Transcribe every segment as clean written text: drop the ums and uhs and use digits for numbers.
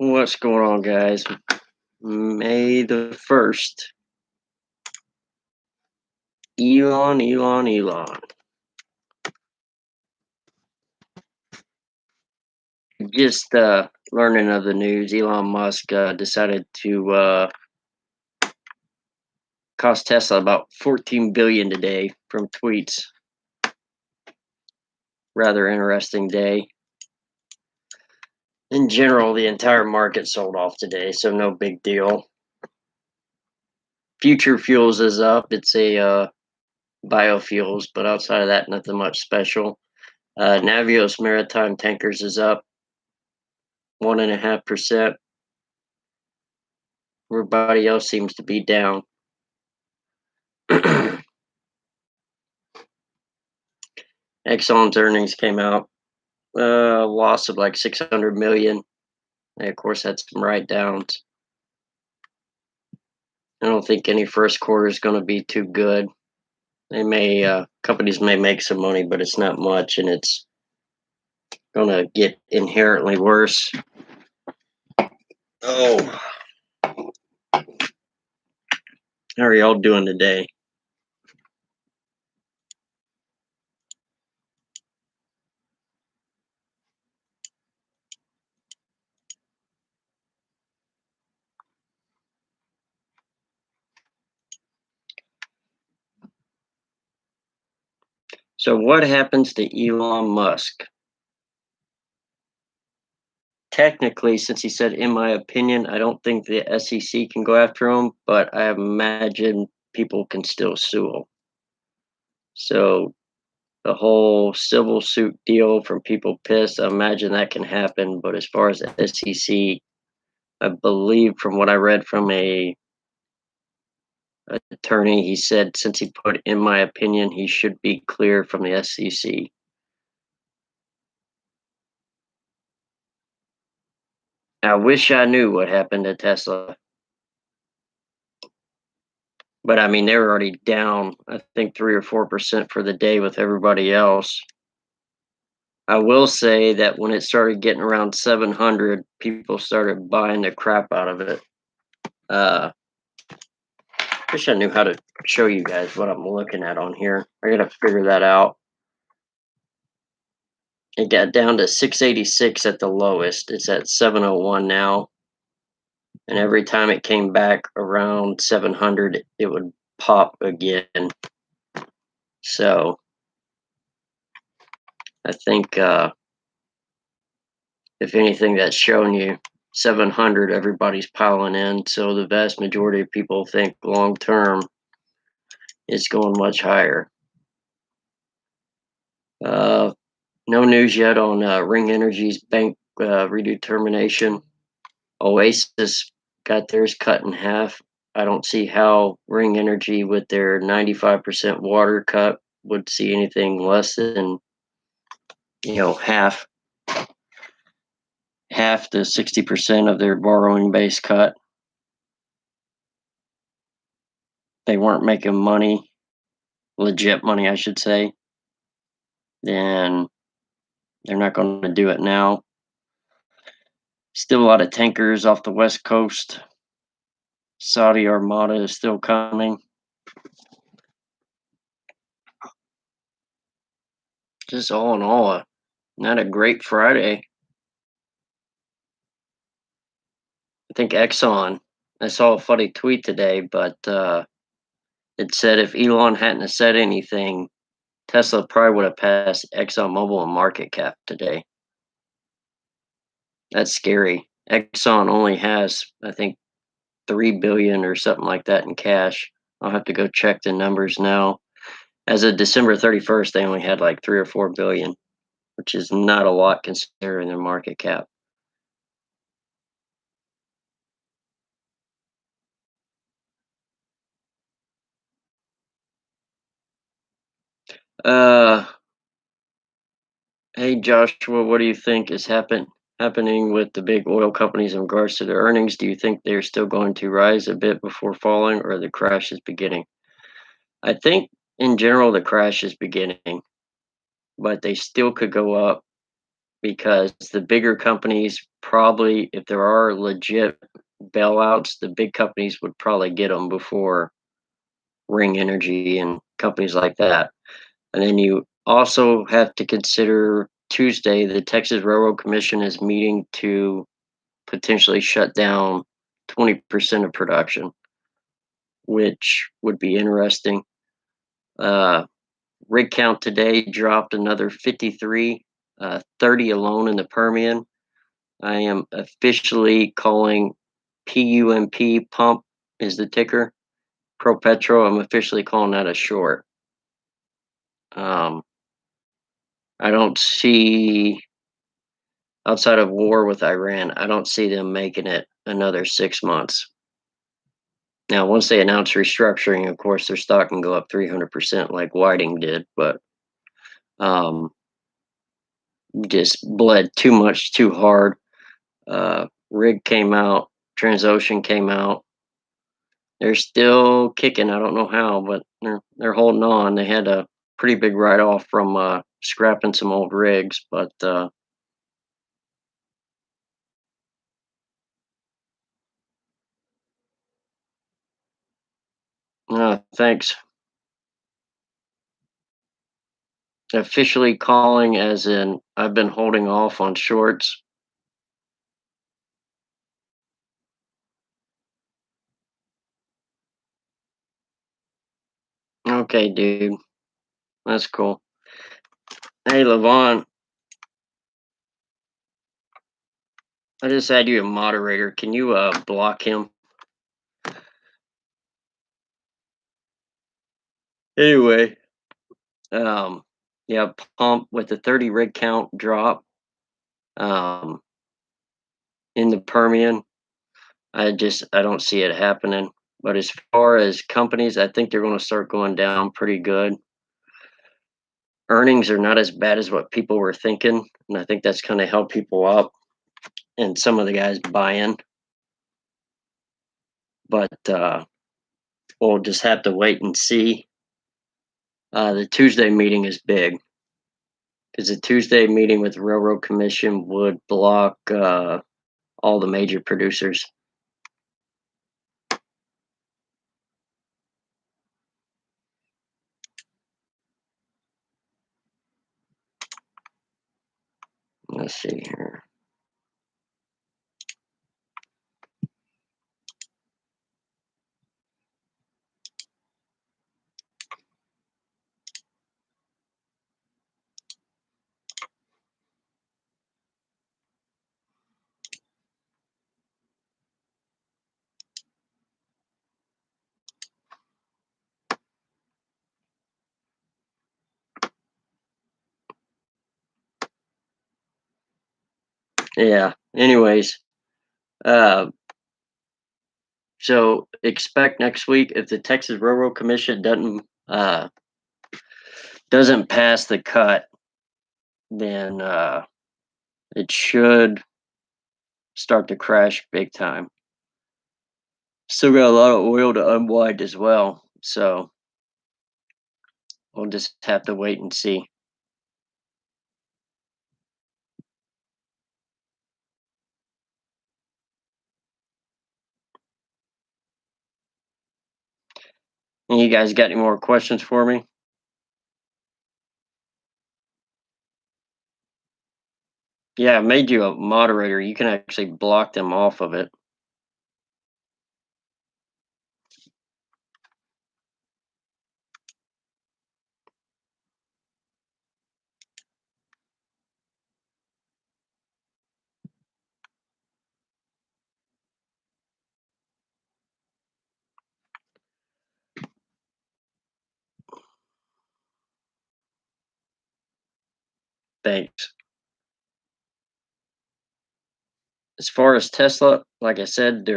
What's going on, guys? May the 1st. Elon. Just learning of the news. Elon Musk decided to cost Tesla about 14 billion today from tweets. Rather interesting day. In general, the entire market sold off today, so no big deal. Future Fuels is up. It's a biofuels, but outside of that, nothing much special. Navios Maritime Tankers is up 1.5%. Everybody else seems to be down. Exxon's earnings came out, loss of like 600 million. They of course had some write downs. I don't think any first quarter is going to be too good. They may companies may make some money, but it's not much, and it's going to get inherently worse. Oh, how are y'all doing today? So what happens to Elon Musk? Technically, since he said, in my opinion, I don't think the SEC can go after him, but I imagine people can still sue him. So the whole civil suit deal from people pissed, I imagine that can happen. But as far as the SEC, I believe from what I read from a attorney, he said since he put, in my opinion, he should be clear from the SEC. I wish I knew what happened to Tesla. But I mean, they were already down, I think 3 or 4% for the day with everybody else. I will say that when it started getting around 700, people started buying the crap out of it. Wish I knew how to show you guys what I'm looking at on here. I gotta figure that out. It got down to 686 at the lowest. It's at 701 now. And every time it came back around 700, it would pop again. So I think if anything, that's showing you 700, everybody's piling in. So the vast majority of people think long term it's going much higher. No news yet on Ring Energy's bank redetermination. Oasis got theirs cut in half. I don't see how Ring Energy, with their 95% water cut, would see anything less than half to 60% of their borrowing base cut. They weren't making money, legit money, I should say. Then they're not going to do it now. Still a lot of tankers off the west coast. Saudi Armada is still coming. Just all in all, not a great Friday. I think Exxon, I saw a funny tweet today, but it said if Elon hadn't have said anything, Tesla probably would have passed ExxonMobil in market cap today. That's scary. Exxon only has, I think, 3 billion or something like that in cash. I'll have to go check the numbers now. As of December 31st, they only had like 3 or 4 billion, which is not a lot considering their market cap. Hey Joshua, what do you think is happening with the big oil companies in regards to their earnings? Do you think they're still going to rise a bit before falling, or the crash is beginning? I think in general the crash is beginning, but they still could go up. because the bigger companies probably, if there are legit bailouts, the big companies would probably get them before Ring Energy and companies like that. And then you also have to consider Tuesday, the Texas Railroad Commission is meeting to potentially shut down 20% of production, which would be interesting. Uh, Rig count today dropped another 53, 30 alone in the Permian. I am officially calling PUMP, pump is the ticker, ProPetro. I'm officially calling that a short. Um, I don't see, outside of war with Iran, I don't see them making it another 6 months. Now, once they announce restructuring, of course, their stock can go up 300% like Whiting did, but um, just bled too much, too hard. Rig came out, Transocean came out. They're still kicking. I don't know how, but they're holding on. They had a pretty big write off from scrapping some old rigs, but thanks. Officially calling, as in I've been holding off on shorts. Okay, dude, that's cool. Hey, Levon, I just had you a moderator. Can you block him? Anyway, um, yeah, pump with the 30 rig count drop um, in the Permian. I don't see it happening. But as far as companies, I think they're going to start going down pretty good. Earnings are not as bad as what people were thinking, and I think that's going to help people up and some of the guys buy in. But we'll just have to wait and see. The Tuesday meeting is big because the Tuesday meeting with the Railroad Commission would block all the major producers. Let's see here. Yeah. Anyways, uh, so expect next week if the Texas Railroad Commission doesn't pass the cut, then it should start to crash big time. Still got a lot of oil to unwind as well, so we'll just have to wait and see. And you guys got any more questions for me? Yeah, I made you a moderator. You can actually block them off of it. Thanks. As far as Tesla, like I said,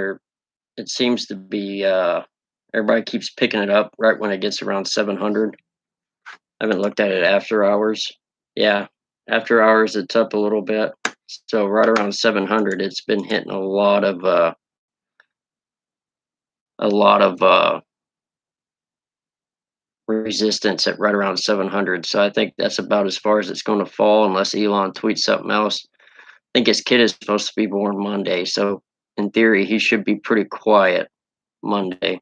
it seems to be everybody keeps picking it up right when it gets around 700. I haven't looked at it after hours. Yeah, after hours it's up a little bit. So right around 700, it's been hitting a lot of resistance at right around 700. So I think that's about as far as it's going to fall unless Elon tweets something else. I think his kid is supposed to be born Monday, so in theory he should be pretty quiet Monday.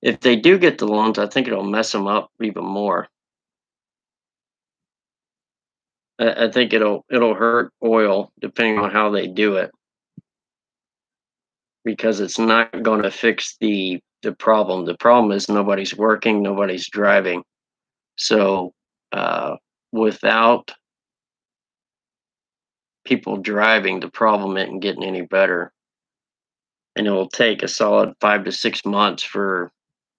If they do get the loans, I think it'll mess them up even more. I think it'll hurt oil depending on how they do it because it's not going to fix the problem. The problem is nobody's working, nobody's driving. So without people driving, the problem isn't getting any better, and it will take a solid 5 to 6 months for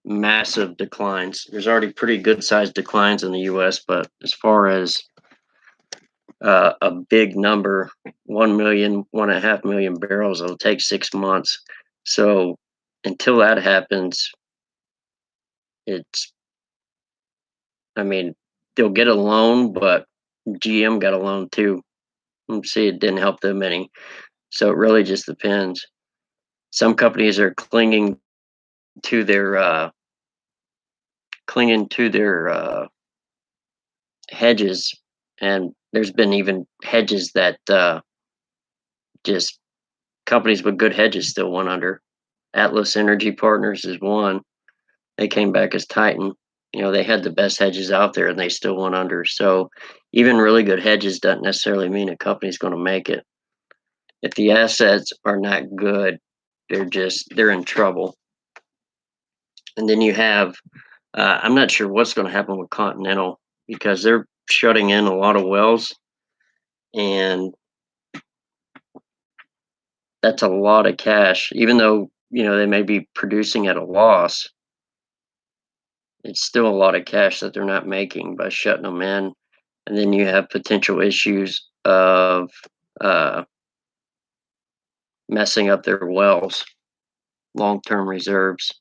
massive declines. There's already pretty good sized declines in the U.S., but as far as a big number, 1 million, 1.5 million barrels, it'll take 6 months. So until that happens, it's, I mean, they'll get a loan, but GM got a loan too. See, it didn't help them any. So it really just depends. Some companies are to their clinging to their hedges, and there's been even hedges that just companies with good hedges still went under. Atlas Energy Partners is one. They came back as Titan. You know, they had the best hedges out there and they still went under. So even really good hedges doesn't necessarily mean a company's going to make it. If the assets are not good, they're in trouble. And then you have, I'm not sure what's going to happen with Continental because they're shutting in a lot of wells, and that's a lot of cash. Even though they may be producing at a loss, it's still a lot of cash that they're not making by shutting them in. And then you have potential issues of messing up their wells, long-term reserves.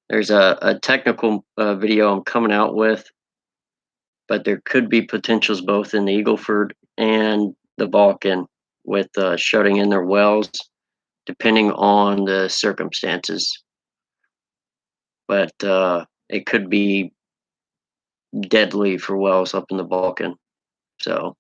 There's a technical video I'm coming out with, but there could be potentials both in the Eagleford and the Balkan with shutting in their wells, depending on the circumstances. But it could be deadly for wells up in the Balkan. So,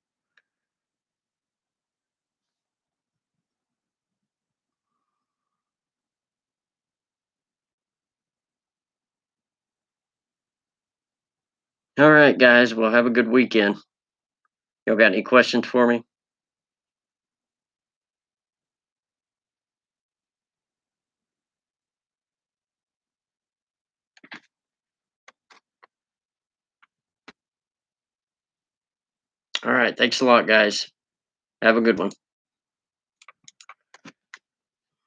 all right, guys. Well, have a good weekend. Y'all got any questions for me? All right. Thanks a lot, guys. Have a good one.